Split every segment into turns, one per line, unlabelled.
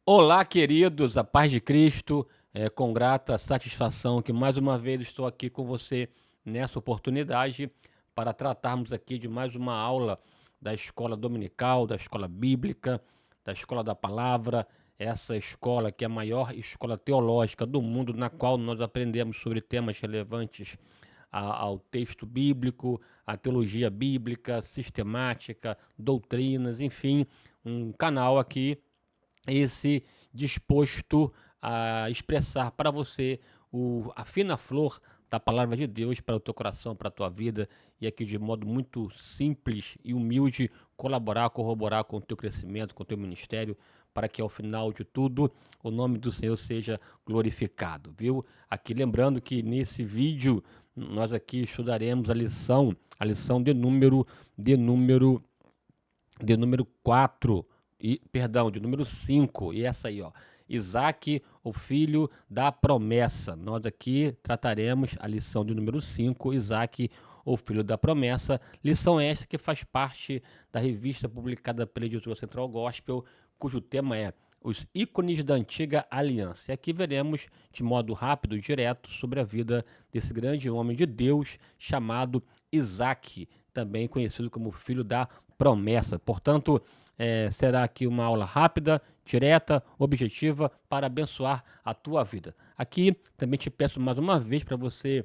Olá, queridos, a paz de Cristo, com grata satisfação que mais uma vez estou aqui com você nessa oportunidade para tratarmos aqui de mais uma aula da escola dominical, da escola bíblica, da escola da palavra, essa escola que é a maior escola teológica do mundo, na qual nós aprendemos sobre temas relevantes ao texto bíblico, à teologia bíblica, sistemática, doutrinas, enfim, um canal aqui esse disposto a expressar para você a fina flor da palavra de Deus para o teu coração, para a tua vida, e aqui de modo muito simples e humilde colaborar, corroborar com o teu crescimento, com o teu ministério, para que ao final de tudo o nome do Senhor seja glorificado, viu? Aqui lembrando que nesse vídeo nós aqui estudaremos a lição de número 4 perdão, de número 5, e essa aí, ó, Isaac, o filho da promessa. Nós aqui trataremos a lição de número 5, Isaac, o filho da promessa. Lição esta que faz parte da revista publicada pela editora Central Gospel, cujo tema é os ícones da antiga aliança. E aqui veremos de modo rápido e direto sobre a vida desse grande homem de Deus chamado Isaac, também conhecido como filho da promessa. Portanto, será aqui uma aula rápida, direta, objetiva, para abençoar a tua vida. Aqui também te peço mais uma vez para você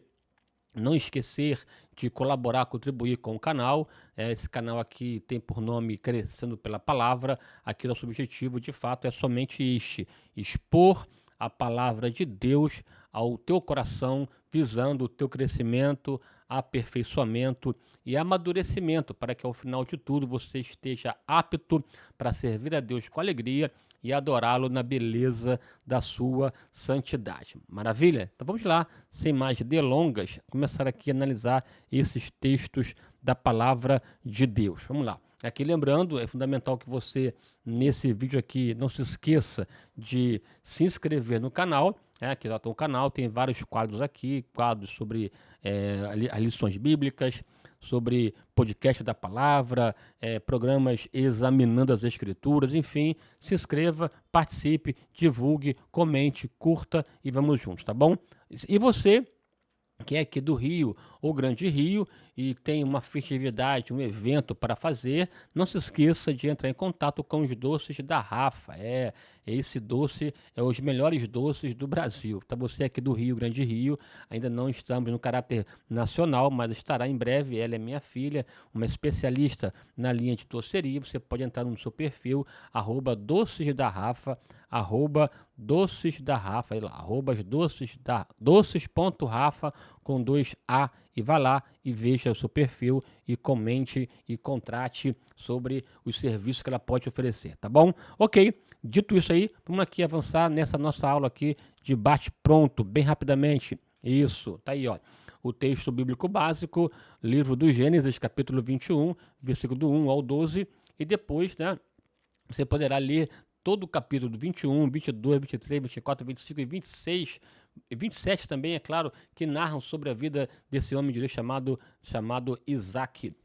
não esquecer de colaborar, contribuir com o canal. Esse canal aqui tem por nome Crescendo pela Palavra. Aqui nosso objetivo, de fato, é somente este: expor a palavra de Deus ao teu coração, visando o teu crescimento, aperfeiçoamento e amadurecimento, para que ao final de tudo você esteja apto para servir a Deus com alegria e adorá-lo na beleza da sua santidade. Maravilha? Então vamos lá, sem mais delongas, começar aqui a analisar esses textos da palavra de Deus. Vamos lá. Aqui lembrando, é fundamental que você, nesse vídeo aqui, não se esqueça de se inscrever no canal. Aqui já está o canal, tem vários quadros aqui, quadros sobre as lições bíblicas, sobre podcast da palavra, programas examinando as escrituras, enfim, se inscreva, participe, divulgue, comente, curta e vamos juntos, tá bom? E você que é aqui do Rio ou Grande Rio e tem uma festividade, um evento para fazer, não se esqueça de entrar em contato com os doces da Rafa. Esse doce é os melhores doces do Brasil. Tá, você aqui do Rio, Grande Rio, ainda não estamos no caráter nacional, mas estará em breve. Ela é minha filha, uma especialista na linha de doceria. Você pode entrar no seu perfil, @doces da Rafa, doces da Rafa, doces.rafa com 2A, e vá lá e veja o seu perfil e comente e contrate sobre os serviços que ela pode oferecer, tá bom? Ok, dito isso aí, vamos aqui avançar nessa nossa aula aqui de bate-pronto, bem rapidamente. Isso, tá aí, ó. O texto bíblico básico, livro do Gênesis, capítulo 21, versículo do 1 ao 12, e depois, né, você poderá ler todo o capítulo 21, 22, 23, 24, 25 e 26, e 27 também, é claro, que narram sobre a vida desse homem de Deus chamado Isaac.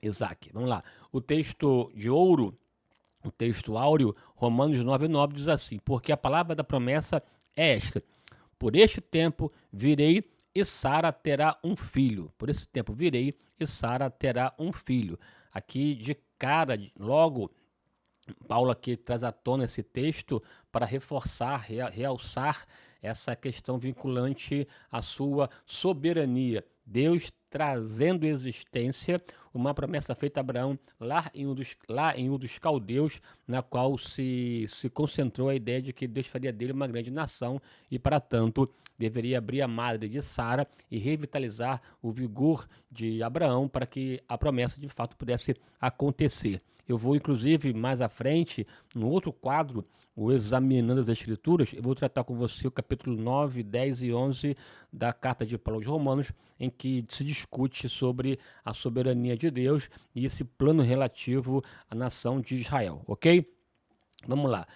Isaac, vamos lá. O texto de ouro, o texto áureo, Romanos 9:9 diz assim: porque a palavra da promessa é esta: por este tempo virei e Sara terá um filho. Por esse tempo virei e Sara terá um filho. Aqui de cara, logo, Paulo aqui traz à tona esse texto para reforçar, realçar essa questão vinculante à sua soberania. Deus trazendo em existência uma promessa feita a Abraão lá em um dos caldeus, na qual se concentrou a ideia de que Deus faria dele uma grande nação e, para tanto, deveria abrir a madre de Sara e revitalizar o vigor de Abraão para que a promessa de fato pudesse acontecer. Eu vou, inclusive, mais à frente, no outro quadro, o Examinando as Escrituras, eu vou tratar com você o capítulo 9, 10 e 11 da carta de Paulo aos Romanos, em que se discute sobre a soberania de Deus e esse plano relativo à nação de Israel, ok? Vamos lá.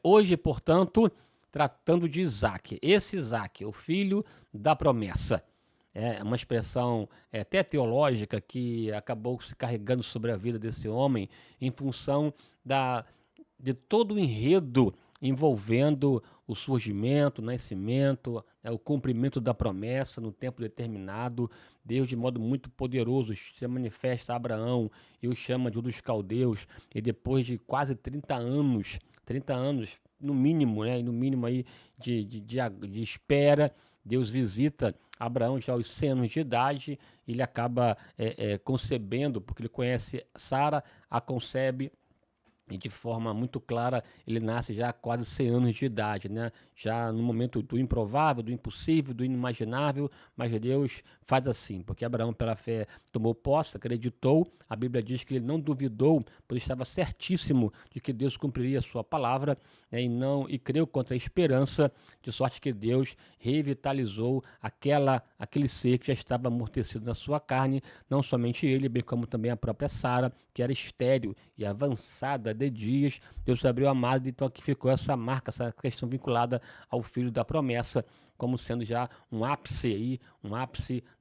Hoje, portanto, tratando de Isaac. Esse Isaac, o filho da promessa. é uma expressão até teológica que acabou se carregando sobre a vida desse homem em função da, de todo o enredo envolvendo o surgimento, o nascimento, o cumprimento da promessa no tempo determinado. Deus, de modo muito poderoso, se manifesta a Abraão e o chama de um dos caldeus, e depois de quase 30 anos no mínimo, né, no mínimo aí de espera, Deus visita Abraão já aos 100 anos de idade, ele acaba concebendo, porque ele conhece Sara, a concebe, e de forma muito clara, ele nasce já há quase 100 anos de idade, né? Já no momento do improvável, do impossível, do inimaginável, mas Deus faz assim, porque Abraão, pela fé, tomou posse, acreditou. A Bíblia diz que ele não duvidou, pois estava certíssimo de que Deus cumpriria a sua palavra, né? E creu contra a esperança, de sorte que Deus revitalizou aquele ser que já estava amortecido na sua carne, não somente ele, bem como também a própria Sara, que era estéril e avançada de dias. Deus abriu a madre, então aqui ficou essa marca, essa questão vinculada ao filho da promessa, como sendo já um ápice aí,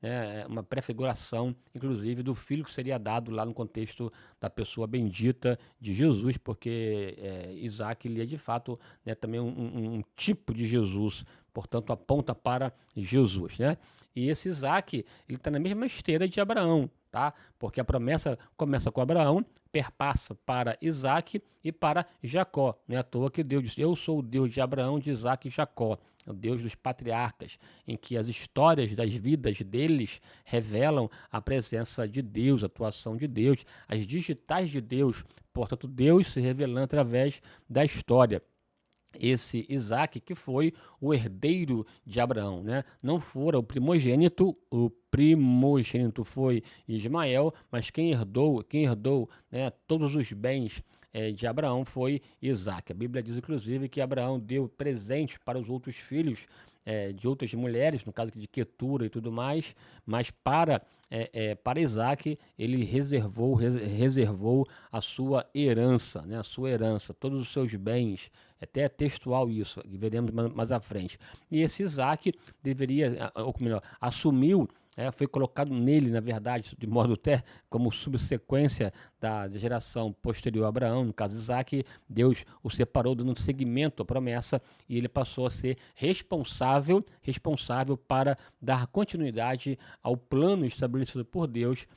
né, uma prefiguração, inclusive, do filho que seria dado lá no contexto da pessoa bendita de Jesus, porque Isaac, ele é de fato, né, também um tipo de Jesus, portanto aponta para Jesus, né? E esse Isaac, ele está na mesma esteira de Abraão, tá? Porque a promessa começa com Abraão, perpassa para Isaac e para Jacó. Não é à toa que Deus diz: eu sou o Deus de Abraão, de Isaac e Jacó, o Deus dos patriarcas, em que as histórias das vidas deles revelam a presença de Deus, a atuação de Deus, as digitais de Deus, portanto Deus se revelando através da história. Esse Isaac que foi o herdeiro de Abraão, né? Não fora o primogênito foi Ismael, mas quem herdou, né, todos os bens de Abraão foi Isaac. A Bíblia diz, inclusive, que Abraão deu presente para os outros filhos de outras mulheres, no caso de Quetura e tudo mais, mas para Isaac ele reservou a sua herança, né, a sua herança, todos os seus bens, até é textual isso, que veremos mais à frente. E esse Isaac deveria, ou melhor, assumiu, foi colocado nele, na verdade, de modo até como subsequência da geração posterior a Abraão, no caso de Isaac, Deus o separou, dando seguimento à promessa, e ele passou a ser responsável para dar continuidade ao plano estabelecido por Deus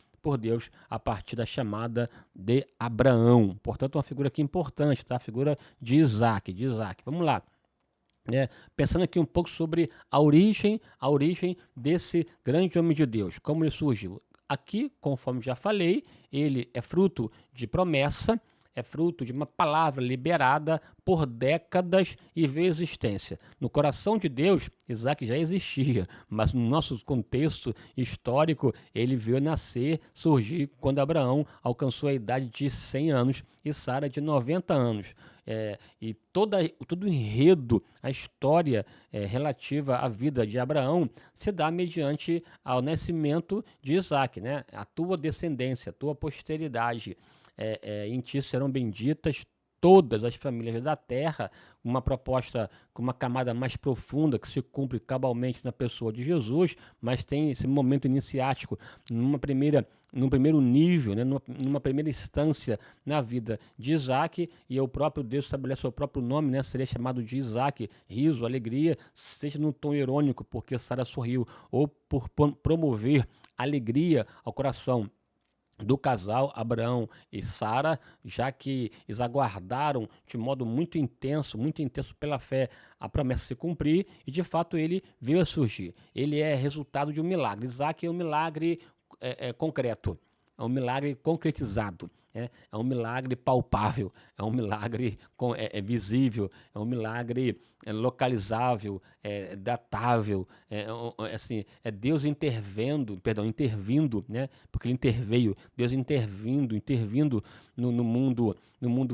a partir da chamada de Abraão. Portanto, uma figura aqui importante, tá? A figura de Isaac. Vamos lá. Pensando aqui um pouco sobre a origem desse grande homem de Deus, como ele surgiu. Aqui, conforme já falei, ele é fruto de promessa, é fruto de uma palavra liberada por décadas e veio à existência. No coração de Deus, Isaac já existia, mas no nosso contexto histórico, ele veio nascer, surgir quando Abraão alcançou a idade de 100 anos e Sara de 90 anos. E todo o enredo, a história relativa à vida de Abraão se dá mediante ao nascimento de Isaac, né? A tua descendência, a tua posteridade. Em ti serão benditas todas as famílias da terra, uma proposta com uma camada mais profunda que se cumpre cabalmente na pessoa de Jesus, mas tem esse momento iniciático num primeiro nível, né, numa primeira instância na vida de Isaac, e o próprio Deus estabelece o próprio nome, né, seria chamado de Isaac, riso, alegria, seja num tom irônico, porque Sara sorriu, ou por promover alegria ao coração do casal Abraão e Sara, já que eles aguardaram de modo muito intenso pela fé, a promessa se cumprir, e de fato ele veio a surgir. Ele é resultado de um milagre. Isaac é um milagre concreto, é um milagre concretizado. É um milagre palpável, é um milagre visível, é um milagre localizável, datável, assim, é Deus intervindo, né? Porque ele interveio, Deus intervindo no mundo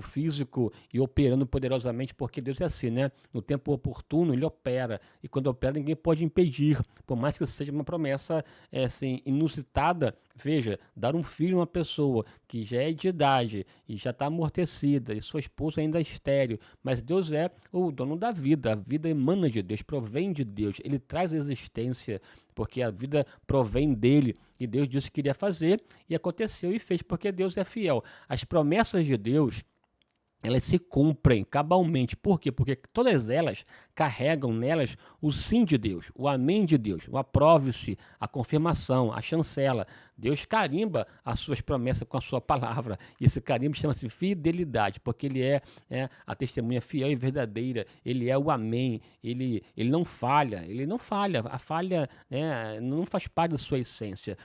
físico e operando poderosamente, porque Deus é assim, né? No tempo oportuno ele opera, e quando opera ninguém pode impedir, por mais que seja uma promessa assim, inusitada, Veja, dar um filho a uma pessoa que já é de idade e já está amortecida e sua esposa ainda é estéril, mas Deus é o dono da vida, a vida emana de Deus, provém de Deus, Ele traz a existência, porque a vida provém dele, e Deus disse que iria fazer, e aconteceu e fez, porque Deus é fiel. As promessas de Deus, elas se cumprem cabalmente. Por quê? Porque todas elas carregam nelas o sim de Deus, o amém de Deus, o aprove-se, a confirmação, a chancela. Deus carimba as suas promessas com a sua palavra. E esse carimbo chama-se fidelidade, porque ele é a testemunha fiel e verdadeira. Ele é o amém. Ele não falha. Ele não falha. A falha, né, não faz parte da sua essência.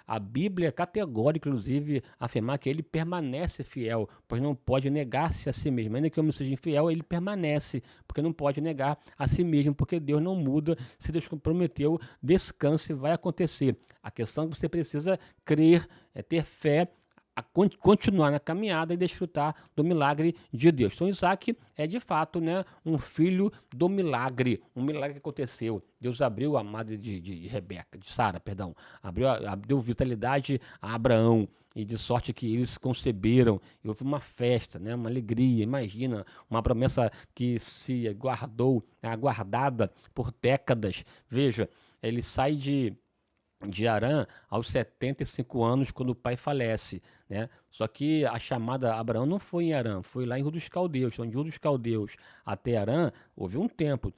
A Bíblia é categórica, inclusive, afirmar que ele permanece fiel, pois não pode negar-se a si mesmo. Ainda que o homem seja infiel, ele permanece, porque não pode negar a si mesmo, porque Deus não muda. Se Deus prometeu, descanse, vai acontecer. A questão é que você precisa crer, ter fé, continuar na caminhada e desfrutar do milagre de Deus. Então Isaac é de fato, né, um filho do milagre, um milagre que aconteceu. Deus abriu a madre de Rebeca, de Sara, perdão, deu vitalidade a Abraão, e de sorte que eles conceberam, e houve uma festa, né, uma alegria. Imagina, uma promessa que se guardou, aguardada por décadas. Veja, ele sai de Harã aos 75 anos, quando o pai falece, né? Só que a chamada Abraão não foi em Harã, foi lá em Ur dos Caldeus. Então, de Ur dos Caldeus até Harã, houve um tempo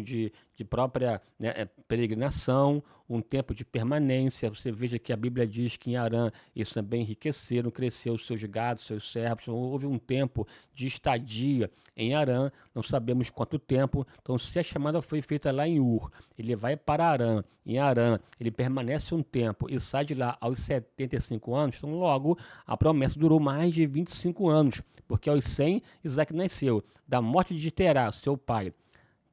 de própria, né, peregrinação, um tempo de permanência. Você veja que a Bíblia diz que em Harã eles também enriqueceram, cresceu os seus gados, seus servos. Então, houve um tempo de estadia em Harã, não sabemos quanto tempo. Então, se a chamada foi feita lá em Ur, ele vai para Harã, em Harã, ele permanece um tempo e sai de lá aos 75 anos, então logo a promessa durou mais de 25 anos, porque aos 100 Isaac nasceu. Da morte de Terá, seu pai,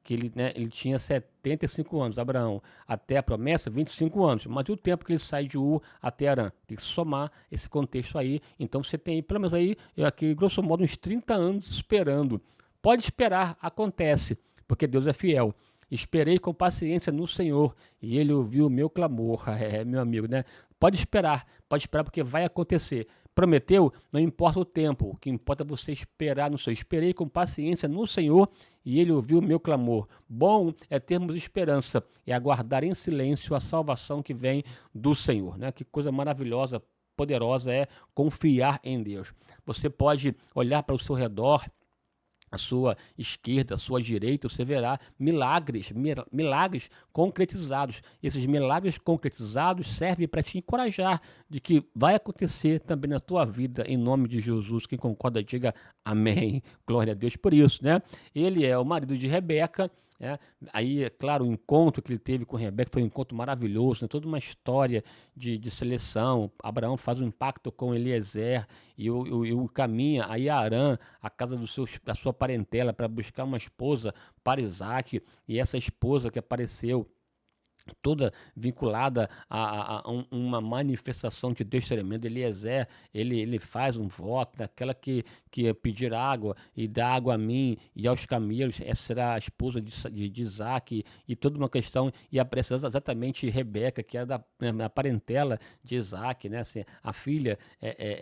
que ele, né, ele tinha 75 anos, Abraão, até a promessa, 25 anos. Mas e o tempo que ele sai de Ur até Harã? Tem que somar esse contexto aí. Então você tem, pelo menos aí, aqui, grosso modo, uns 30 anos esperando. Pode esperar, acontece, porque Deus é fiel. Esperei com paciência no Senhor e ele ouviu o meu clamor. Meu amigo, né? Pode esperar porque vai acontecer. Prometeu? Não importa o tempo, o que importa é você esperar no Senhor. Esperei com paciência no Senhor e ele ouviu o meu clamor. Bom é termos esperança e aguardar em silêncio a salvação que vem do Senhor, né? Que coisa maravilhosa, poderosa é confiar em Deus. Você pode olhar para o seu redor, à sua esquerda, à sua direita, você verá milagres concretizados. Esses milagres concretizados servem para te encorajar de que vai acontecer também na tua vida, em nome de Jesus. Quem concorda, diga amém. Glória a Deus por isso, né? Ele é o marido de Rebeca. Aí, é claro, o encontro que ele teve com Rebeca foi um encontro maravilhoso, né? Toda uma história de seleção. Abraão faz um pacto com Eliezer e caminha aí a Harã, a casa da sua parentela, para buscar uma esposa para Isaac. E essa esposa que apareceu, toda vinculada a uma manifestação de Deus tremendo. Eliezer, ele faz um voto daquela que pedir água e dá água a mim e aos camelos, essa será a esposa de Isaac, e toda uma questão, e aparece exatamente Rebeca, que era da parentela de Isaac, né? Assim, a filha,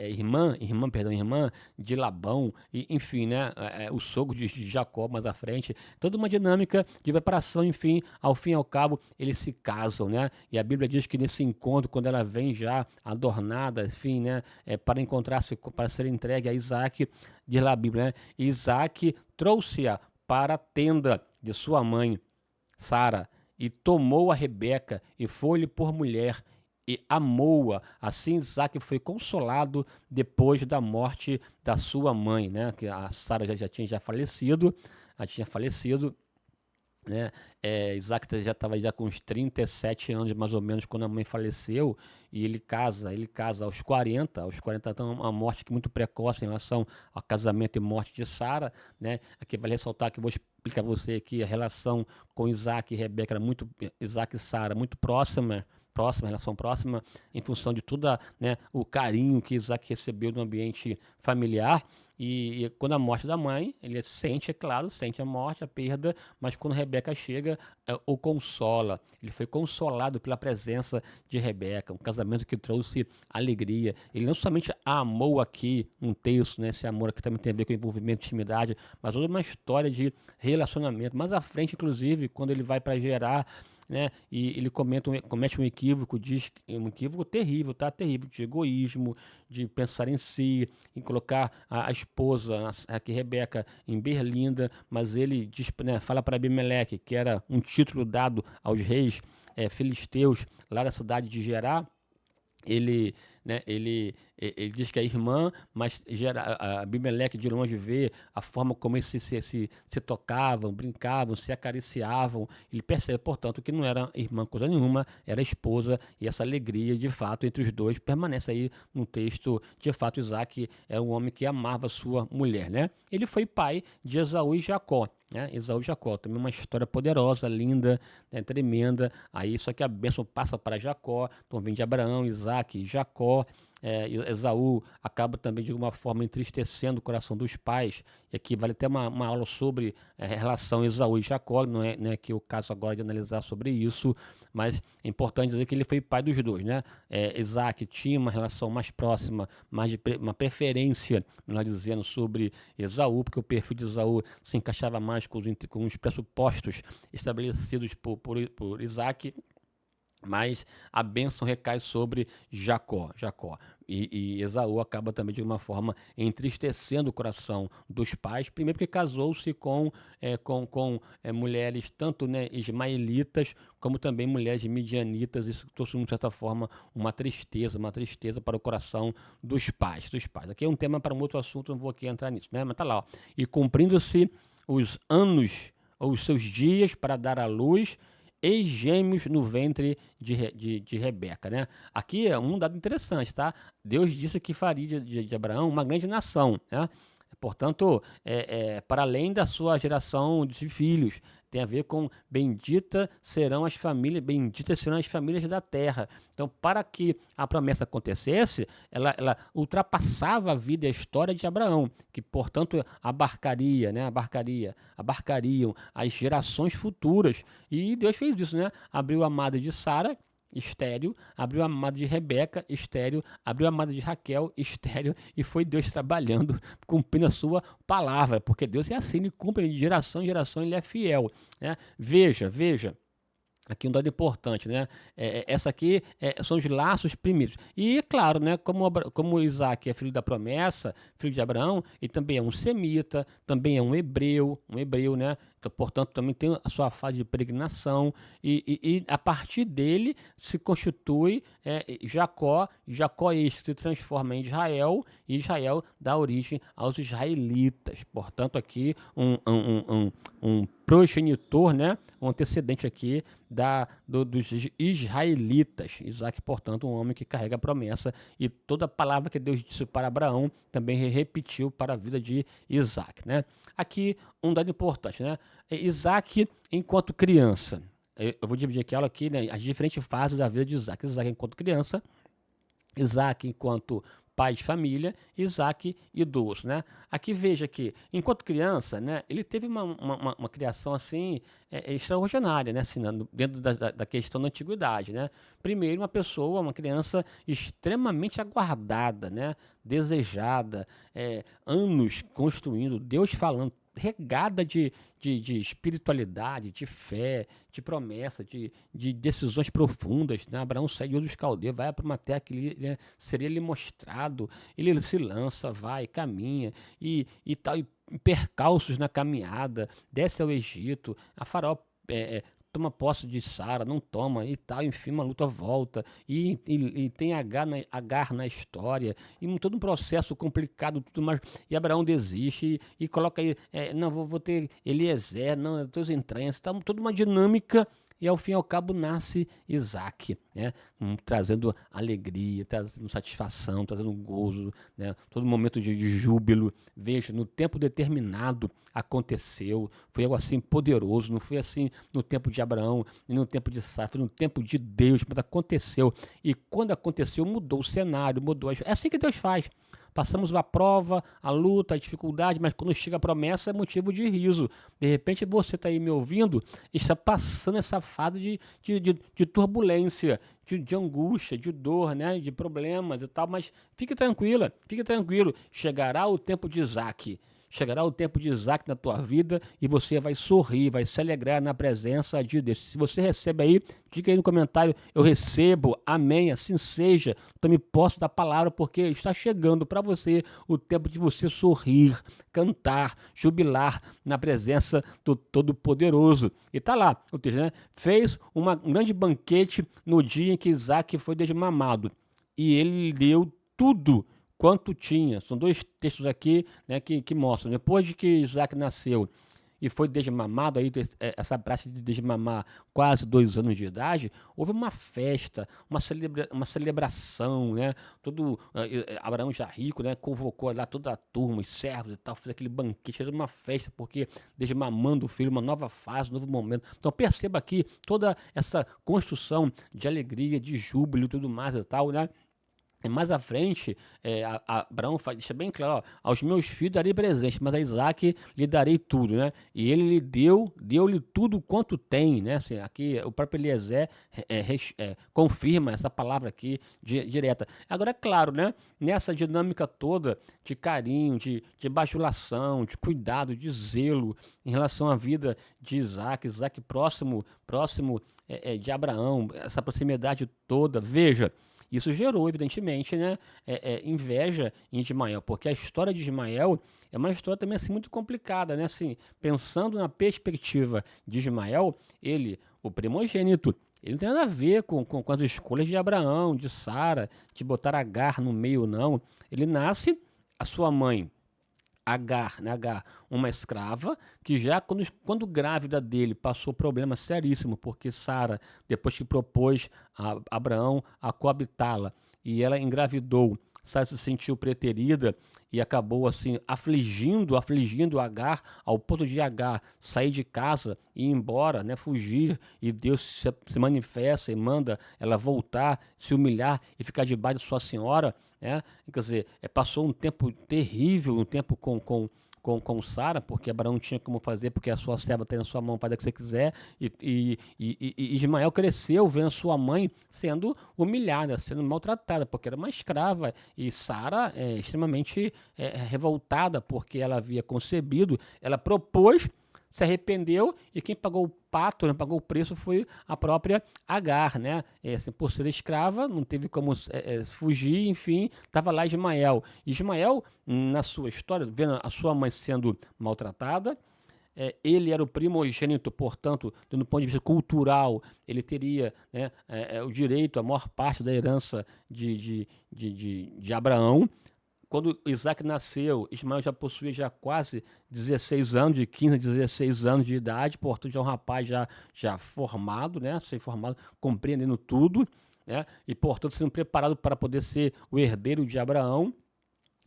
irmã de Labão, e, enfim, né? O sogro de Jacó mais à frente, toda uma dinâmica de preparação, enfim, ao fim e ao cabo, eles se casam, né? E a Bíblia diz que nesse encontro, quando ela vem já adornada, enfim, né? Para encontrar-se, para ser entregue a Isaac, diz lá a Bíblia, né? Isaac trouxe-a para a tenda de sua mãe, Sara, e tomou a Rebeca e foi-lhe por mulher e amou-a. Assim Isaac foi consolado depois da morte da sua mãe, né? Que a Sara já tinha falecido, né? Isaac já estava já com uns 37 anos mais ou menos quando a mãe faleceu, e ele casa aos 40, então uma morte muito precoce em relação ao casamento e morte de Sara, né? Aqui vale ressaltar que eu vou explicar para você aqui a relação com Isaac e Rebeca, Isaac e Sara muito próxima, próxima, relação próxima, em função de todo, né, o carinho que Isaac recebeu no ambiente familiar. E quando a morte da mãe, ele sente, é claro, sente a morte, a perda, mas quando Rebeca chega, o consola. Ele foi consolado pela presença de Rebeca, um casamento que trouxe alegria. Ele não somente a amou aqui, um texto, né, esse amor aqui também tem a ver com envolvimento, intimidade, mas toda uma história de relacionamento. Mais à frente, inclusive, quando ele vai para Gerar, né? E ele comete um equívoco, diz um equívoco terrível, tá? Terrível, de egoísmo, de pensar em si, em colocar a esposa, aqui Rebeca, em Berlinda, mas ele diz, né, fala para Abimeleque, que era um título dado aos reis filisteus lá da cidade de Gerar. Ele, né, ele diz que é irmã, mas Abimeleque de longe vê a forma como eles se tocavam, brincavam, se acariciavam. Ele percebe, portanto, que não era irmã coisa nenhuma, era esposa, e essa alegria, de fato, entre os dois permanece aí no texto. De fato, Isaac é um homem que amava sua mulher, né? Ele foi pai de Esaú e Jacó. Né? Esaú e Jacó, também uma história poderosa, linda, né? Tremenda. Aí só que a bênção passa para Jacó, então vem de Abraão, Isaac e Jacó. Esaú acaba também de alguma forma entristecendo o coração dos pais. E aqui vale até uma aula sobre relação Esaú e Jacó, não é que o caso agora de analisar sobre isso, mas é importante dizer que ele foi pai dos dois, né? Isaac tinha uma relação mais próxima, mais de uma preferência, nós dizendo, sobre Esaú, porque o perfil de Esaú se encaixava mais com os pressupostos estabelecidos por Isaac. Mas a bênção recai sobre Jacó. E Esaú acaba também de uma forma entristecendo o coração dos pais, primeiro porque casou-se com mulheres tanto, né, ismaelitas, como também mulheres midianitas. Isso trouxe, de certa forma, uma tristeza para o coração dos pais. Aqui é um tema para um outro assunto, não vou aqui entrar nisso, né? Mas tá lá, ó. E cumprindo-se os anos ou os seus dias para dar à luz, e gêmeos no ventre de Rebeca, né? Aqui é um dado interessante, tá? Deus disse que faria de Abraão uma grande nação, né? Portanto, para além da sua geração de filhos, tem a ver com benditas serão as famílias da terra. Então, para que a promessa acontecesse, ela ultrapassava a vida e a história de Abraão, que, portanto, abarcariam as gerações futuras. E Deus fez isso, né? Abriu a madre de Sara, estéril, abriu a madre de Rebeca, estéril, abriu a madre de Raquel, estéril, e foi Deus trabalhando, cumprindo a sua palavra, porque Deus é assim, ele cumpre de geração em geração, ele é fiel, né? Veja, aqui um dado importante, né? Essa aqui são os laços primeiros. E, claro, né, como Isaac é filho da promessa, filho de Abraão, ele também é um semita, também é um hebreu, né? Então, portanto, também tem a sua fase de peregrinação. E a partir dele se constitui Jacó. Jacó este se transforma em Israel, e Israel dá origem aos israelitas. Portanto, aqui um progenitor, né? Um antecedente aqui dos israelitas. Isaac, portanto, um homem que carrega a promessa, e toda a palavra que Deus disse para Abraão também repetiu para a vida de Isaac, né? Aqui um dado importante, né? Isaac enquanto criança. Eu vou dividir aqui ela aqui, né, as diferentes fases da vida de Isaac. Isaac enquanto criança, Isaac enquanto pai de família, Isaac idoso, né? Aqui veja que, enquanto criança, né, ele teve uma criação assim extraordinária, né, assim, dentro da questão da antiguidade, né? Primeiro, uma criança extremamente aguardada, né, desejada, anos construindo, Deus falando, regada de espiritualidade, de fé, de promessa, de decisões profundas, né? Abraão saiu dos caldeus, vai para uma terra que seria lhe mostrado, ele se lança, vai, caminha, e tal, e percalços na caminhada, desce ao Egito, a Faraó toma posse de Sara, não toma, e tal, enfim, uma luta volta, e tem Agar na história, e todo um processo complicado, tudo mais, e Abraão desiste, e coloca aí, não, vou ter Eliezer, não, teus entranhas, tá, toda uma dinâmica, e ao fim e ao cabo nasce Isaac, né? Trazendo alegria, trazendo satisfação, trazendo gozo, né? Todo momento de júbilo. Veja, no tempo determinado aconteceu, foi algo assim poderoso, não foi assim no tempo de Abraão, e no tempo de Sara, foi no tempo de Deus, mas aconteceu. E quando aconteceu, mudou o cenário, mudou. É assim que Deus faz. Passamos a prova, a luta, a dificuldade, mas quando chega a promessa é motivo de riso. De repente você está aí me ouvindo e está passando essa fase de turbulência, de angústia, de dor, né? De problemas e tal, mas fique tranquila, fique tranquilo. Chegará o tempo de Isaac. Chegará o tempo de Isaac na tua vida e você vai sorrir, vai se alegrar na presença de Deus. Se você recebe aí, diga aí no comentário, eu recebo, amém, assim seja. Tome posse da palavra, porque está chegando para você o tempo de você sorrir, cantar, jubilar na presença do Todo-Poderoso. E tá lá, o texto, né? Fez um grande banquete no dia em que Isaac foi desmamado. E ele lhe deu tudo quanto tinha. São dois textos aqui, né, que mostram. Depois de que Isaac nasceu e foi desmamado, aí, essa prática de desmamar quase 2 anos de idade, houve uma festa, uma celebração, né? Todo Abraão já rico, né, convocou lá toda a turma, os servos e tal, fez aquele banquete, fez uma festa, porque desmamando o filho, uma nova fase, um novo momento. Então perceba aqui toda essa construção de alegria, de júbilo e tudo mais e tal, né? E mais à frente, Abraão deixa bem claro, ó, aos meus filhos darei presente, mas a Isaac lhe darei tudo, né? E ele lhe deu-lhe tudo quanto tem, né? Assim, aqui o próprio Eliezer confirma essa palavra aqui direta. Agora, é claro, né? Nessa dinâmica toda de carinho, de bajulação, de cuidado, de zelo em relação à vida de Isaac próximo de Abraão, essa proximidade toda, veja. Isso gerou, evidentemente, né, inveja em Ismael, porque a história de Ismael é uma história também assim, muito complicada, né? Assim, pensando na perspectiva de Ismael, ele, o primogênito, ele não tem nada a ver com as escolhas de Abraão, de Sara, de botar Agar no meio, não. Ele nasce, a sua mãe Agar, né, Agar, uma escrava, que já quando grávida dele passou problema seríssimo, porque Sara, depois que propôs a Abraão a coabitá-la, e ela engravidou, Sara se sentiu preterida e acabou assim afligindo Agar, ao ponto de Agar sair de casa e ir embora, né, fugir, e Deus se manifesta e manda ela voltar, se humilhar e ficar debaixo de sua senhora, né? Quer dizer, passou um tempo terrível, um tempo com Sara, porque Abraão não tinha como fazer, porque a sua serva tem na sua mão, faz o que você quiser, e Ismael cresceu vendo sua mãe sendo humilhada, sendo maltratada, porque era uma escrava, e Sara é extremamente revoltada, porque ela havia concebido, ela propôs, se arrependeu, e quem pagou o pato, né, pagou o preço foi a própria Agar, né? Assim, por ser escrava, não teve como fugir, enfim, estava lá Ismael. Ismael, na sua história, vendo a sua mãe sendo maltratada, ele era o primogênito, portanto, do ponto de vista cultural, ele teria, né, o direito, a maior parte da herança de Abraão. Quando Isaac nasceu, Ismael já possuía já quase 16 anos, de 15 a 16 anos de idade, portanto já é um rapaz já formado, né, sem formado, compreendendo tudo, né, e portanto sendo preparado para poder ser o herdeiro de Abraão.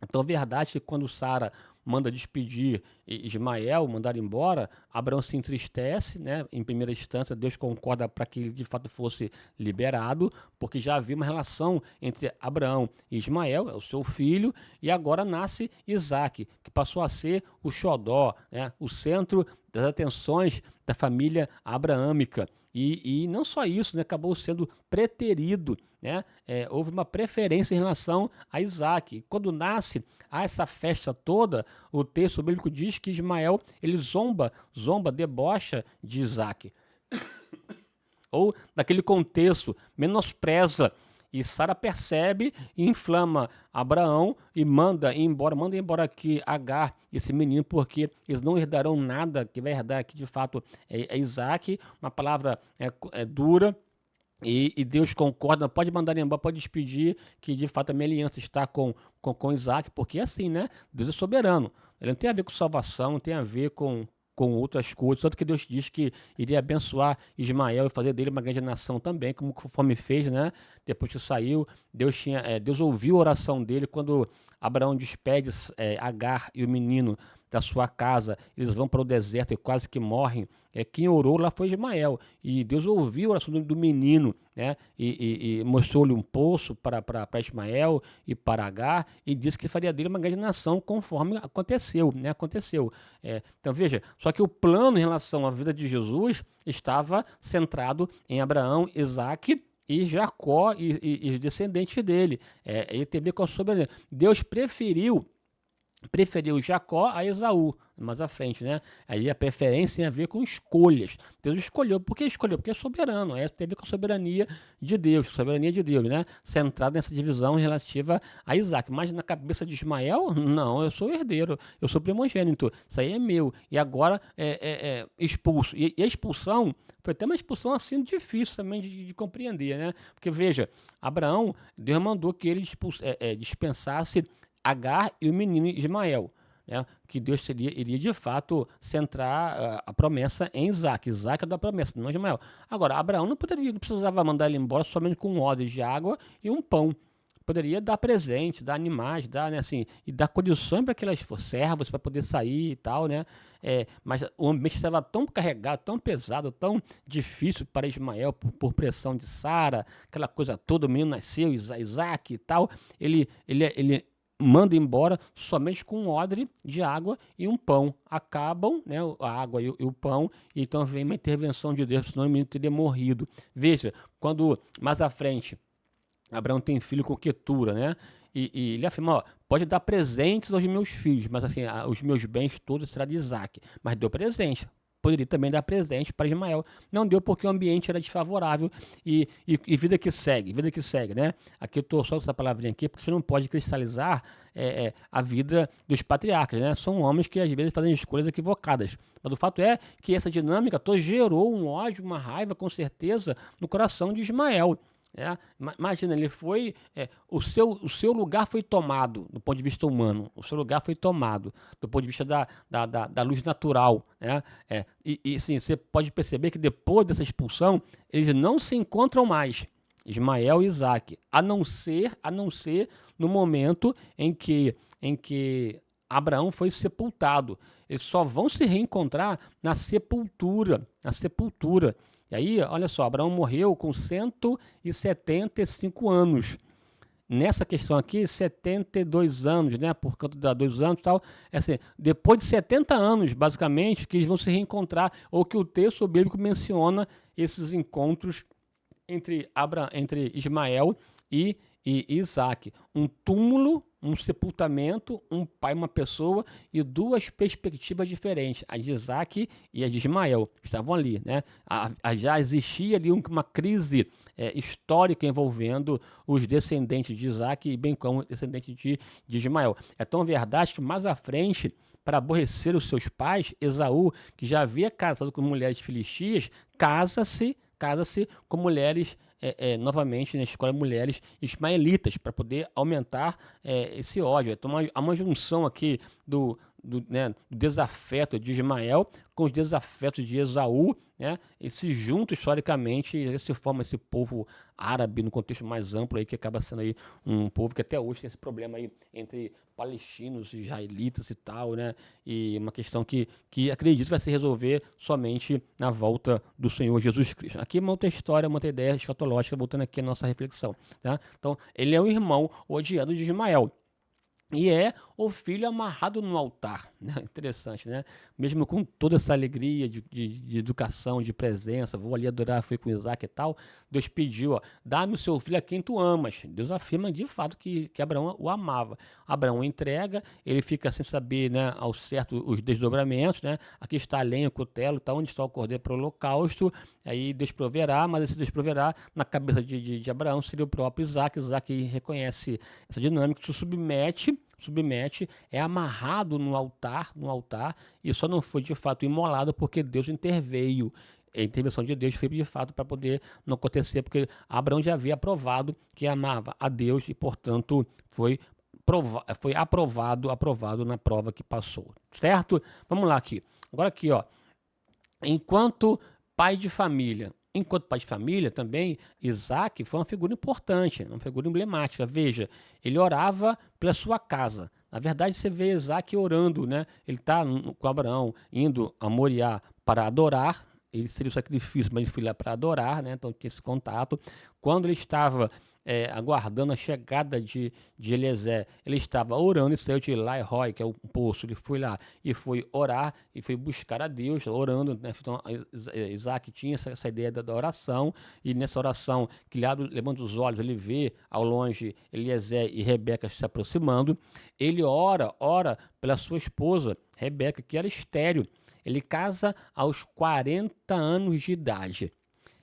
Então, a verdade é que quando Sara manda despedir Ismael, mandar embora, Abraão se entristece, né? Em primeira instância, Deus concorda para que ele de fato fosse liberado, porque já havia uma relação entre Abraão e Ismael, é o seu filho, e agora nasce Isaac, que passou a ser o xodó, né? O centro das atenções da família abraâmica. E não só isso, né, acabou sendo preterido, né, houve uma preferência em relação a Isaac. Quando nasce, há essa festa toda, o texto bíblico diz que Ismael, ele zomba, debocha de Isaac. Ou daquele contexto, menospreza. E Sara percebe e inflama Abraão e manda embora aqui Agar, esse menino, porque eles não herdarão nada, que vai herdar aqui de fato é Isaac, uma palavra dura, e Deus concorda, pode mandar embora, pode despedir, que de fato a minha aliança está com Isaac, porque é assim, né? Deus é soberano, ele não tem a ver com salvação, não tem a ver com com outras coisas, tanto que Deus diz que iria abençoar Ismael e fazer dele uma grande nação também, como conforme fez, né? Depois que saiu, Deus ouviu a oração dele quando Abraão despede Agar e o menino da sua casa, eles vão para o deserto e quase que morrem. Quem orou lá foi Ismael, e Deus ouviu a oração do menino, né? E mostrou-lhe um poço para Ismael e para Agar, e disse que faria dele uma grande nação, conforme aconteceu, né? Aconteceu. Então veja, só que o plano em relação à vida de Jesus estava centrado em Abraão, Isaque e Jacó e os descendentes dele. Ele teve com a soberania. Deus preferiu Jacó a Esaú, mais à frente, né? Aí a preferência tem a ver com escolhas. Deus escolheu. Por que escolheu? Porque é soberano. Tem a ver com a soberania de Deus, né? Centrado nessa divisão relativa a Isaac. Mas na cabeça de Ismael, não, eu sou herdeiro, eu sou primogênito, isso aí é meu. E agora expulso. E a expulsão foi até uma expulsão assim difícil também de compreender, né? Porque veja, Abraão, Deus mandou que ele dispensasse Agar e o menino Ismael, né? Que Deus iria de fato centrar a promessa em Isaac. Isaac é da promessa, não Ismael. Agora, Abraão não precisava mandar ele embora somente com um odre de água e um pão. Poderia dar presente, dar animais, né, assim, e dar condições para que elas fossem servas para poder sair e tal, né? Mas o ambiente estava tão carregado, tão pesado, tão difícil para Ismael por pressão de Sara, aquela coisa toda, o menino nasceu, Isaac e tal. Ele manda embora somente com um odre de água e um pão. Acabam, né, a água e o pão, e então vem uma intervenção de Deus, senão o menino teria morrido. Veja, quando mais à frente Abraão tem filho com Quetura, né? E ele afirma, ó, pode dar presentes aos meus filhos, mas assim, os meus bens todos será de Isaac. Mas deu presente. Poderia também dar presente para Ismael. Não deu porque o ambiente era desfavorável e vida que segue, né? Aqui eu estou só essa palavrinha aqui porque você não pode cristalizar a vida dos patriarcas, né? São homens que às vezes fazem escolhas equivocadas. Mas o fato é que essa dinâmica toda gerou um ódio, uma raiva, com certeza, no coração de Ismael. Imagina, ele foi. O seu lugar foi tomado do ponto de vista humano, o seu lugar foi tomado do ponto de vista da luz natural. Né? E sim, você pode perceber que depois dessa expulsão, eles não se encontram mais, Ismael e Isaac, a não ser no momento em que Abraão foi sepultado. Eles só vão se reencontrar na sepultura. E aí, olha só, Abraão morreu com 175 anos. Nessa questão aqui, 72 anos, né? Por conta da 2 anos e tal. Assim, depois de 70 anos, basicamente, que eles vão se reencontrar, ou que o texto bíblico menciona esses encontros entre Ismael e Isaac. Um túmulo, um sepultamento, um pai, uma pessoa e duas perspectivas diferentes, a de Isaac e a de Ismael, estavam ali, né? Já existia ali uma crise histórica envolvendo os descendentes de Isaac e bem como os descendentes de Ismael. É tão verdade que mais à frente, para aborrecer os seus pais, Esaú, que já havia casado com mulheres filistias, casa-se com mulheres novamente, né, escolhe mulheres ismaelitas para poder aumentar esse ódio. Então, há uma junção aqui do desafeto de Ismael com os desafetos de Esaú, né? E se juntam historicamente e se forma esse povo árabe no contexto mais amplo aí, que acaba sendo aí um povo que até hoje tem esse problema aí entre palestinos e israelitas e tal, né? E uma questão que acredito vai se resolver somente na volta do Senhor Jesus Cristo. Aqui uma outra história, uma outra ideia escatológica, voltando aqui à nossa reflexão, tá? Então, ele é o irmão odiado de Ismael. E é o filho amarrado no altar, né? Interessante, né? Mesmo com toda essa alegria de educação, de presença, vou ali adorar, fui com Isaac e tal, Deus pediu, ó, dá-me o seu filho a quem tu amas. Deus afirma de fato que Abraão o amava. Abraão entrega, ele fica sem saber, né, ao certo os desdobramentos, né? Aqui está a lenha, o cutelo, tá onde está o cordeiro para o holocausto, aí Deus proverá, mas esse Deus proverá na cabeça de Abraão seria o próprio Isaac. Isaac reconhece essa dinâmica, se submete, é amarrado no altar, e só não foi de fato imolado porque Deus interveio. A intervenção de Deus foi de fato para poder não acontecer, porque Abraão já havia aprovado que amava a Deus e, portanto, foi foi aprovado na prova que passou, certo? Vamos lá aqui. Agora aqui, ó. Enquanto pai de família, também, Isaac foi uma figura importante, uma figura emblemática. Veja, ele orava pela sua casa. Na verdade, você vê Isaac orando, né? Ele está com Abraão indo a Moriá para adorar. Ele seria o sacrifício, mas ele foi lá para adorar, né? Então tinha esse contato. Quando ele estava aguardando a chegada de Eliezer, ele estava orando e saiu de Lai-Roi, que é o poço. Ele foi lá e foi orar e foi buscar a Deus, orando, né? Então, Isaac tinha essa ideia da oração, e nessa oração, que ele levanta os olhos, ele vê ao longe Eliezer e Rebeca se aproximando. Ele ora pela sua esposa, Rebeca, que era estéril. Ele casa aos 40 anos de idade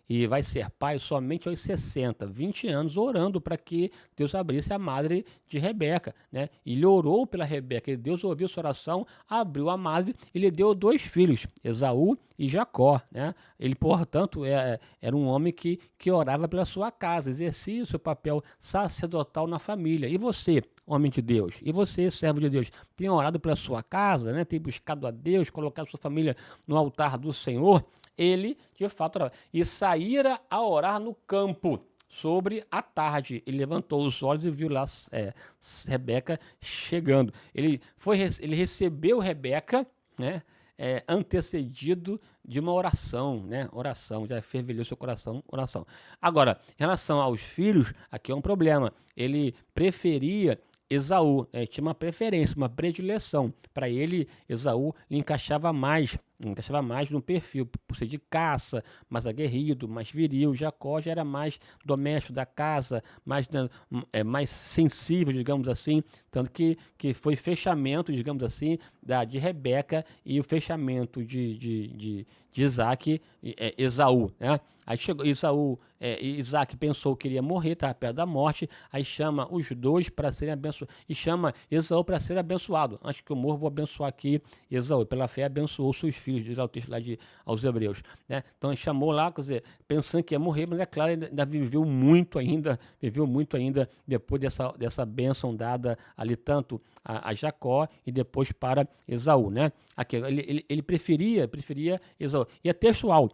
e vai ser pai somente aos 60, 20 anos, orando para que Deus abrisse a madre de Rebeca, né? Ele orou pela Rebeca, e Deus ouviu sua oração, abriu a madre e lhe deu 2 filhos, Esaú e Jacó, né? Ele, portanto, era um homem que orava pela sua casa, exercia o seu papel sacerdotal na família. E você, homem de Deus, e você, servo de Deus, tem orado pela sua casa, né? Tem buscado a Deus, colocado sua família no altar do Senhor? Ele, de fato, orava. E saíra a orar no campo, sobre a tarde. Ele levantou os olhos e viu lá Rebeca chegando. Ele recebeu Rebeca, né? Antecedido de uma oração, né? Oração, já fervilhou seu coração, oração. Agora, em relação aos filhos, aqui é um problema. Ele preferia Esaú, tinha uma preferência, uma predileção. Para ele, Esaú lhe encaixava mais no perfil, por ser de caça, mais aguerrido, mais viril. Jacó já era mais doméstico da casa, mais sensível, digamos assim, tanto que foi fechamento, digamos assim, de Rebeca, e o fechamento de Isaac, Esaú, né? Aí chegou Isaac pensou que iria morrer, estava perto da morte, aí chama os dois para serem abençoados, e chama Esaú para ser abençoado. Antes que eu morra, vou abençoar aqui Esaú. Pela fé abençoou seus filhos, diz o texto lá aos Hebreus, né? Então ele chamou lá, quer dizer, pensando que ia morrer, mas é claro, ainda viveu muito ainda depois dessa bênção dada ali tanto a Jacó e depois para Esaú, né? Aqui, ele preferia Esaú. E é textual.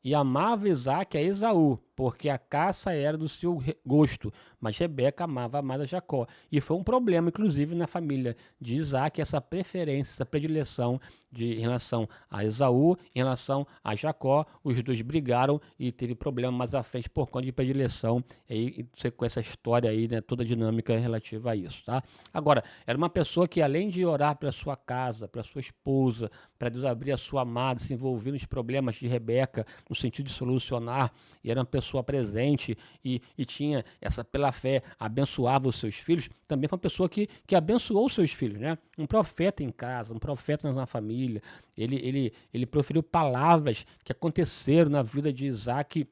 E amava Isaac a Esaú, porque a caça era do seu gosto, mas Rebeca amava mais a Jacó. E foi um problema, inclusive, na família de Isaac, essa preferência, essa predileção em relação a Esaú, em relação a Jacó. Os dois brigaram e teve problema mais à frente por conta de predileção. E você conhece a história aí, né, toda a dinâmica relativa a isso, tá? Agora, era uma pessoa que, além de orar pela sua casa, pela sua esposa, para Deus abrir a sua amada, se envolver nos problemas de Rebeca, no sentido de solucionar, e era uma pessoa presente e tinha pela fé, abençoava os seus filhos. Também foi uma pessoa que abençoou os seus filhos, né? Um profeta em casa, um profeta na família. Ele proferiu palavras que aconteceram na vida de Isaac,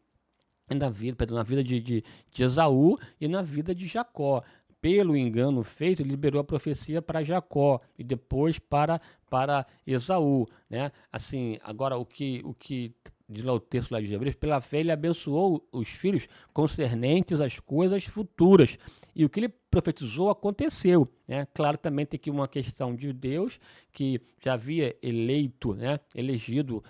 na vida de Esaú e na vida de Jacó. Pelo engano feito, ele liberou a profecia para Jacó e depois para Esaú, né? Assim, agora o que diz lá o texto lá de Hebreus, pela fé ele abençoou os filhos concernentes às coisas futuras. E o que ele profetizou aconteceu, né? Claro, também tem aqui uma questão de Deus, que já havia elegido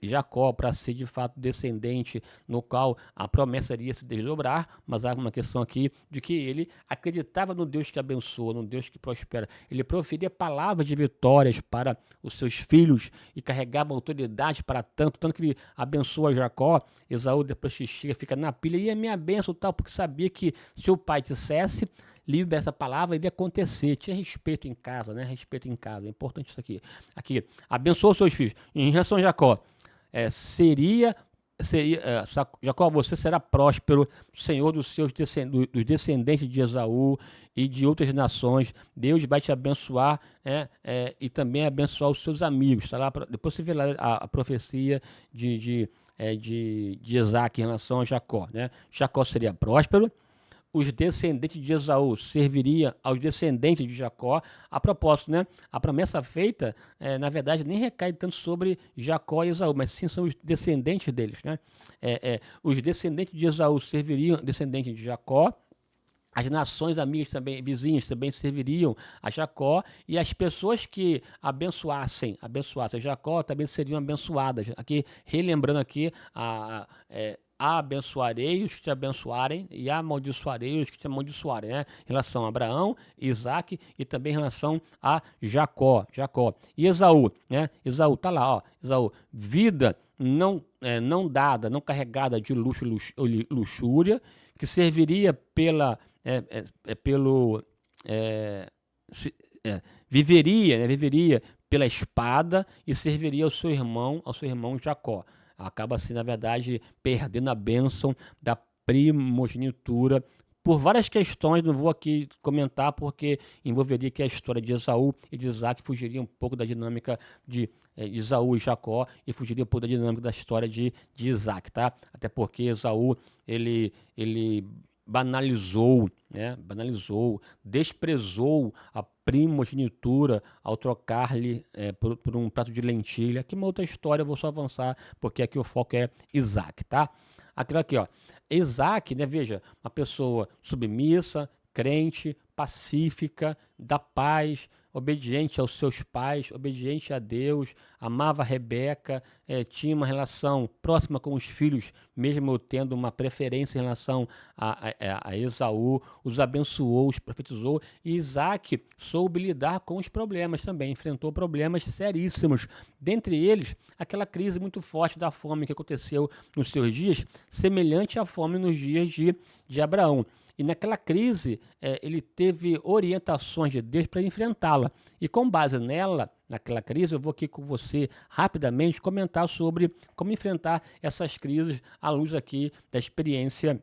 Jacó para ser de fato descendente, no qual a promessa iria se desdobrar, mas há uma questão aqui de que ele acreditava no Deus que abençoa, no Deus que prospera. Ele proferia palavras de vitórias para os seus filhos e carregava autoridade para tanto que ele abençoa Jacó. Esaú depois chega, fica na pilha, e a minha bênção tal, porque sabia que se o pai dissesse, livre essa palavra, iria acontecer. Tinha respeito em casa, né? Respeito em casa, é importante isso aqui. Aqui, abençoa seus filhos. Em relação a Jacó, Jacó, você será próspero, Senhor dos descendentes de Esaú e de outras nações. Deus vai te abençoar, né? E também abençoar os seus amigos. Tá lá, depois você vê lá a profecia de Isaac em relação a Jacó, né? Jacó seria próspero. Os descendentes de Esaú serviriam aos descendentes de Jacó. A propósito, né? A promessa feita, na verdade, nem recai tanto sobre Jacó e Esaú, mas sim são os descendentes deles, né? Os descendentes de Esaú serviriam descendentes de Jacó. As nações amigas também, vizinhos, também serviriam a Jacó, e as pessoas que abençoassem Jacó também seriam abençoadas. Aqui, relembrando aqui, abençoarei os que te abençoarem e amaldiçoarei os que te amaldiçoarem, né? Em relação a Abraão, Isaac e também em relação a Jacó. E Esaú, né? Esaú, tá lá, ó. Esaú, vida não dada, não carregada de luxúria, que serviria viveria pela espada e serviria ao seu irmão Jacó. Acaba assim, na verdade, perdendo a bênção da primogenitura por várias questões. Não vou aqui comentar porque envolveria que a história de Esaú e de Isaac fugiria um pouco da dinâmica de Esaú e Jacó, e fugiria um pouco da dinâmica da história de Isaac, tá? Até porque Esaú, ele banalizou, né? Desprezou a primogenitura ao trocar-lhe por um prato de lentilha, que é uma outra história. Eu vou só avançar, porque aqui o foco é Isaac, tá? Aquilo aqui, ó. Isaac, né? Veja, uma pessoa submissa, crente, pacífica, da paz, obediente aos seus pais, obediente a Deus, amava Rebeca, tinha uma relação próxima com os filhos, mesmo tendo uma preferência em relação a Esaú, os abençoou, os profetizou, e Isaac soube lidar com os problemas também, enfrentou problemas seríssimos, dentre eles aquela crise muito forte da fome que aconteceu nos seus dias, semelhante à fome nos dias de Abraão. E naquela crise, ele teve orientações de Deus para enfrentá-la. E com base naquela crise, eu vou aqui com você rapidamente comentar sobre como enfrentar essas crises à luz aqui da experiência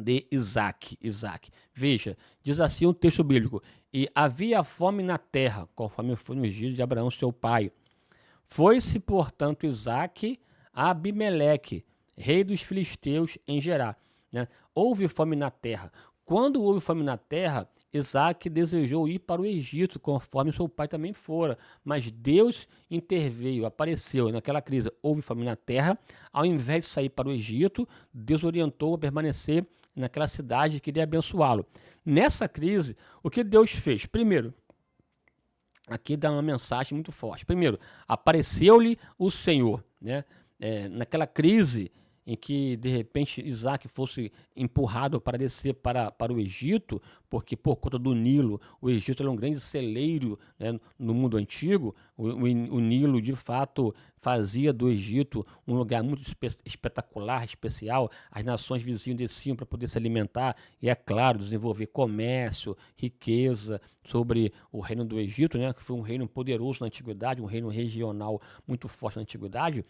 de Isaac. Veja, diz assim o texto bíblico: e havia fome na terra, conforme foi nos dias de Abraão, seu pai. Foi-se, portanto, Isaac a Abimeleque, rei dos filisteus, em Gerar. Né? Houve fome na terra. Quando houve fome na terra, Isaac desejou ir para o Egito, conforme seu pai também fora. Mas Deus interveio, apareceu naquela crise. Houve fome na terra. Ao invés de sair para o Egito, Deus orientou a permanecer naquela cidade e queria abençoá-lo. Nessa crise, o que Deus fez? Primeiro, aqui dá uma mensagem muito forte. Primeiro, apareceu-lhe o Senhor, né? Naquela crise em que, de repente, Isaac fosse empurrado para descer para o Egito, porque por conta do Nilo, o Egito era um grande celeiro, né, no mundo antigo. O Nilo, de fato, fazia do Egito um lugar muito espetacular, especial. As nações vizinhas desciam para poder se alimentar e, é claro, desenvolver comércio, riqueza sobre o reino do Egito, né, que foi um reino poderoso na antiguidade, um reino regional muito forte na antiguidade.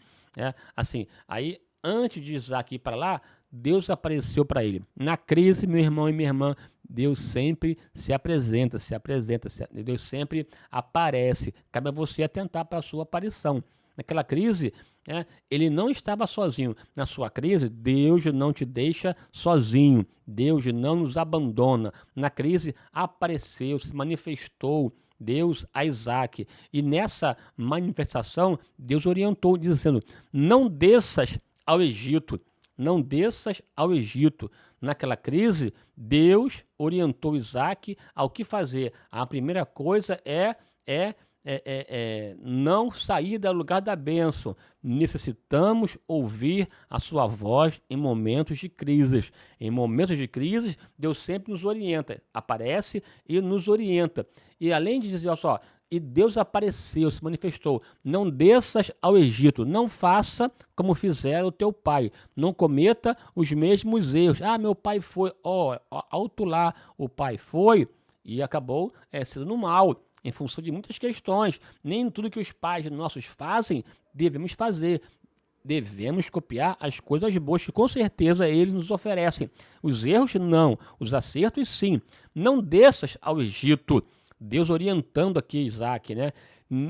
Assim, aí, antes de Isaac ir para lá, Deus apareceu para ele. Na crise, meu irmão e minha irmã, Deus sempre se apresenta, Deus sempre aparece. Cabe a você atentar para a sua aparição. Naquela crise, ele não estava sozinho. Na sua crise, Deus não te deixa sozinho. Deus não nos abandona. Na crise, apareceu, se manifestou Deus a Isaac. E nessa manifestação, Deus orientou, dizendo: não desças ao Egito, não desças ao Egito. Naquela crise, Deus orientou Isaac ao que fazer. A primeira coisa é não sair do lugar da bênção. Necessitamos ouvir a sua voz em momentos de crises. Em momentos de crises, Deus sempre nos orienta, aparece e nos orienta. E além de dizer, olha só, e Deus apareceu, se manifestou: não desças ao Egito, não faça como fizeram o teu pai, não cometa os mesmos erros. Meu pai foi, alto lá, o pai foi e acabou sendo no mal, em função de muitas questões. Nem tudo que os pais nossos fazem, devemos fazer. Devemos copiar as coisas boas que com certeza eles nos oferecem. Os erros não, os acertos sim. Não desças ao Egito. Deus orientando aqui Isaac, né?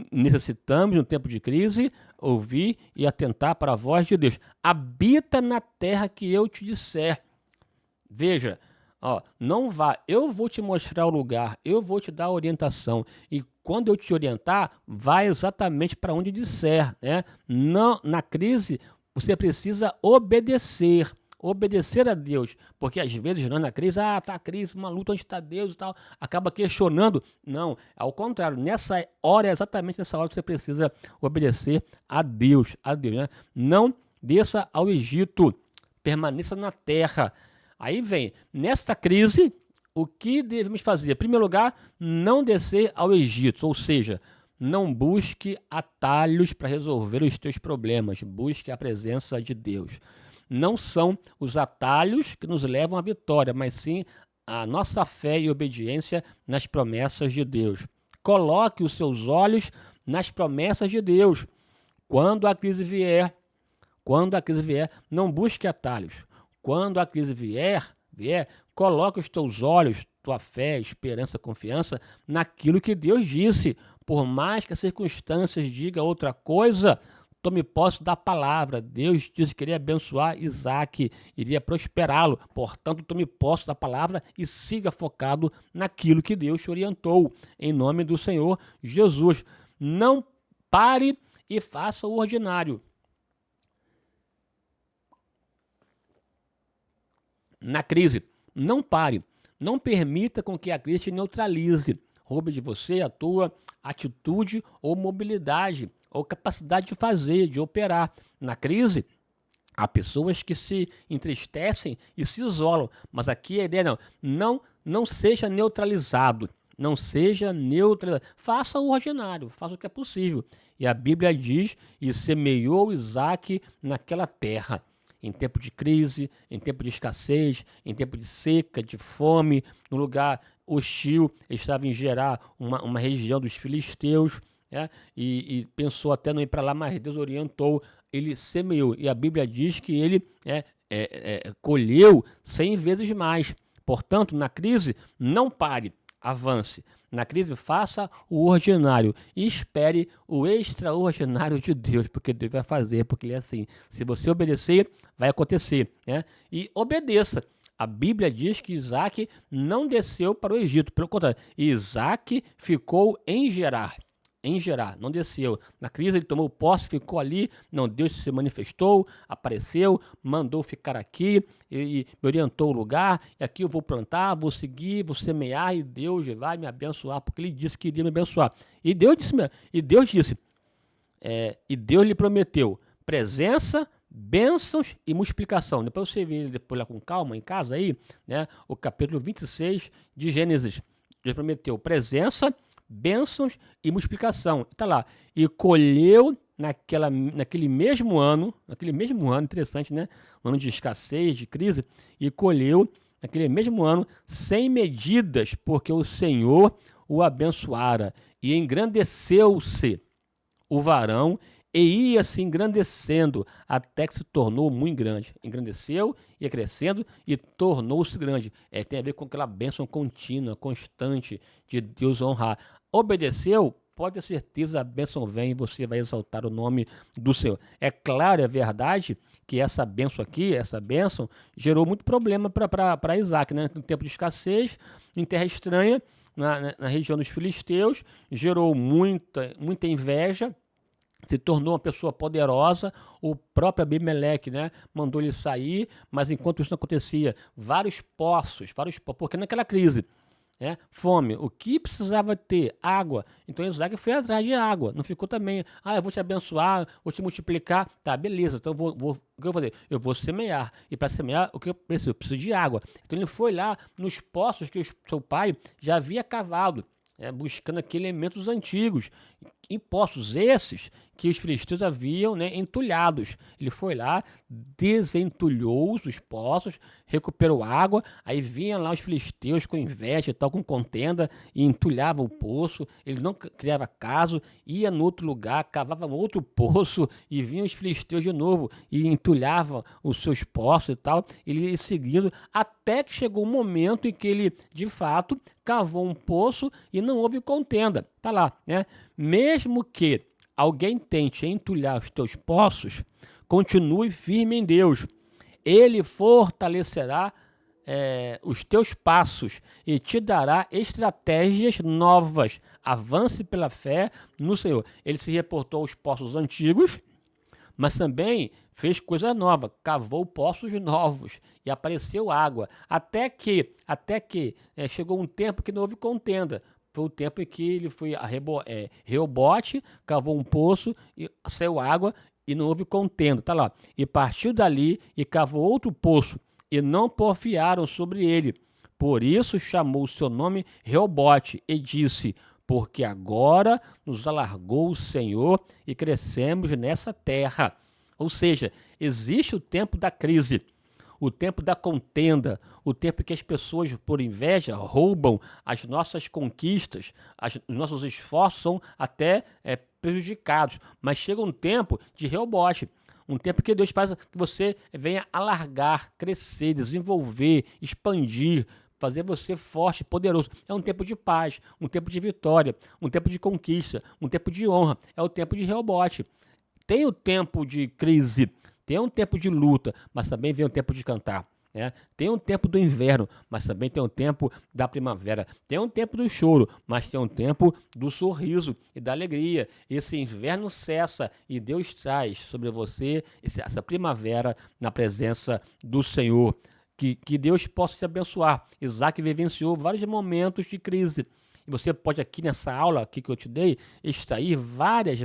Necessitamos, no tempo de crise, ouvir e atentar para a voz de Deus. Habita na terra que eu te disser. Veja, não vá, eu vou te mostrar o lugar, eu vou te dar a orientação. E quando eu te orientar, vá exatamente para onde disser, né? Não, na crise, você precisa obedecer. obedecer a Deus, porque às vezes nós na crise, tá a crise, uma luta, onde está Deus e tal, acaba questionando. Não, ao contrário, nessa hora, é exatamente nessa hora que você precisa obedecer a Deus, né? Não desça ao Egito, permaneça na terra. Aí vem, nesta crise, o que devemos fazer? Em primeiro lugar, não descer ao Egito, ou seja, não busque atalhos para resolver os teus problemas, busque a presença de Deus. Não são os atalhos que nos levam à vitória, mas sim a nossa fé e obediência nas promessas de Deus. Coloque os seus olhos nas promessas de Deus. Quando a crise vier, não busque atalhos. Quando a crise vier, coloque os teus olhos, tua fé, esperança, confiança naquilo que Deus disse. Por mais que as circunstâncias digam outra coisa, tome posse da palavra. Deus disse que iria abençoar Isaac, iria prosperá-lo. Portanto, tome posse da palavra e siga focado naquilo que Deus te orientou. Em nome do Senhor Jesus. Não pare e faça o ordinário. Na crise, não pare. Não permita com que a crise te neutralize. Roube de você a tua atitude ou mobilidade, ou capacidade de fazer, de operar. Na crise, há pessoas que se entristecem e se isolam, mas aqui a ideia não seja neutralizado, não seja neutralizado. Faça o ordinário, faça o que é possível. E a Bíblia diz, e semeou Isaac naquela terra. Em tempo de crise, em tempo de escassez, em tempo de seca, de fome, no lugar hostil, ele estava em Gerar, uma região dos filisteus, né? E pensou até não ir para lá, mas Deus orientou, ele semeou, e a Bíblia diz que ele colheu 100 vezes mais. Portanto, na crise, não pare, avance. Na crise, faça o ordinário e espere o extraordinário de Deus, porque Deus vai fazer, porque Ele é assim. Se você obedecer, vai acontecer, né? E obedeça. A Bíblia diz que Isaac não desceu para o Egito, pelo contrário, Isaac ficou em Gerar. Não desceu. Na crise ele tomou posse, ficou ali, não, Deus se manifestou, apareceu, mandou ficar aqui, e me orientou o lugar, e aqui eu vou plantar, vou seguir, vou semear, e Deus vai me abençoar, porque ele disse que iria me abençoar. E Deus disse, e Deus lhe prometeu presença, bênçãos e multiplicação. Depois você vê depois lá com calma em casa aí, né, o capítulo 26 de Gênesis. Deus prometeu presença, bênçãos e multiplicação. Está lá. E colheu naquele mesmo ano, interessante, né? Um ano de escassez, de crise, e colheu naquele mesmo ano 100 medidas, porque o Senhor o abençoara. E engrandeceu-se o varão e ia se engrandecendo até que se tornou muito grande. Engrandeceu, ia crescendo e tornou-se grande. Tem a ver com aquela bênção contínua, constante de Deus honrar. Obedeceu, pode ter certeza, a bênção vem e você vai exaltar o nome do Senhor. É claro, é verdade que essa bênção aqui, gerou muito problema para Isaac, né? No tempo de escassez, em terra estranha, na região dos filisteus, gerou muita inveja, se tornou uma pessoa poderosa. O próprio Abimeleque, né, mandou ele sair, mas enquanto isso não acontecia, vários poços, porque naquela crise, fome, o que precisava ter? Água. Então Isaac foi atrás de água, não ficou também, eu vou te abençoar, vou te multiplicar, tá, beleza, então o que eu vou fazer? Eu vou semear, e para semear, o que eu preciso? Eu preciso de água. Então ele foi lá nos poços que o seu pai já havia cavado, buscando aqueles elementos antigos, em poços esses que os filisteus haviam, entulhados. Ele foi lá, desentulhou os poços, recuperou água, aí vinham lá os filisteus com inveja e tal, com contenda, e entulhavam o poço. Ele não criava caso, ia no outro lugar, cavava outro poço, e vinham os filisteus de novo, e entulhavam os seus poços e tal. Ele ia seguindo, até que chegou um momento em que ele, de fato, cavou um poço e não houve contenda. Tá lá, né? Mesmo que alguém tente entulhar os teus poços, continue firme em Deus. Ele fortalecerá os teus passos e te dará estratégias novas. Avance pela fé no Senhor. Ele se reportou aos poços antigos, mas também fez coisa nova, cavou poços novos e apareceu água, até que chegou um tempo que não houve contenda. Foi o tempo em que ele foi a Reobote, cavou um poço e saiu água e não houve contenda. Tá lá. E partiu dali e cavou outro poço e não porfiaram sobre ele. Por isso chamou o seu nome Reobote e disse: porque agora nos alargou o Senhor e crescemos nessa terra. Ou seja, existe o tempo da crise, o tempo da contenda, o tempo que as pessoas, por inveja, roubam as nossas conquistas, os nossos esforços são até prejudicados. Mas chega um tempo de Reobote, um tempo que Deus faz que você venha alargar, crescer, desenvolver, expandir, fazer você forte, poderoso. É um tempo de paz, um tempo de vitória, um tempo de conquista, um tempo de honra. É o tempo de Reobote. Tem o tempo de crise, tem um tempo de luta, mas também vem o tempo de cantar. Né? Tem um tempo do inverno, mas também tem um tempo da primavera. Tem um tempo do choro, mas tem um tempo do sorriso e da alegria. Esse inverno cessa e Deus traz sobre você essa primavera na presença do Senhor. Que Deus possa te abençoar. Isaac vivenciou vários momentos de crise. E você pode aqui nessa aula aqui que eu te dei, extrair várias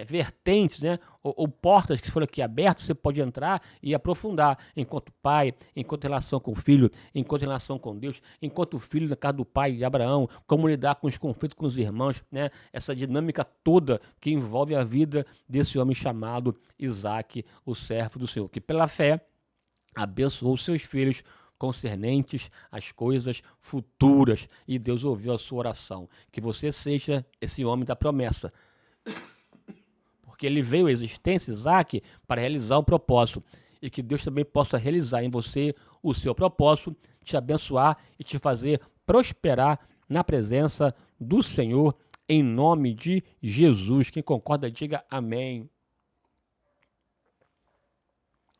vertentes, né? Ou portas que foram aqui abertas, você pode entrar e aprofundar enquanto pai, enquanto relação com o filho, enquanto relação com Deus, enquanto filho na casa do pai de Abraão, como lidar com os conflitos com os irmãos, né? Essa dinâmica toda que envolve a vida desse homem chamado Isaac, o servo do Senhor, que pela fé abençoou seus filhos concernentes às coisas futuras, e Deus ouviu a sua oração. Que você seja esse homem da promessa, porque ele veio à existência, Isaac, para realizar um propósito, e que Deus também possa realizar em você o seu propósito, te abençoar e te fazer prosperar na presença do Senhor, em nome de Jesus. Quem concorda, diga amém.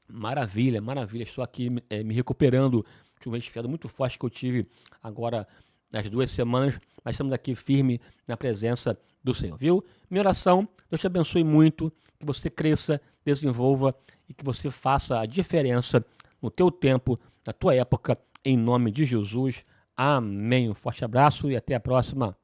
Maravilha, maravilha. Estou aqui me recuperando de um resfriado muito forte que eu tive agora nas 2 semanas, mas estamos aqui firme na presença do Senhor, viu? Minha oração, Deus te abençoe muito, que você cresça, desenvolva e que você faça a diferença no teu tempo, na tua época, em nome de Jesus. Amém. Um forte abraço e até a próxima.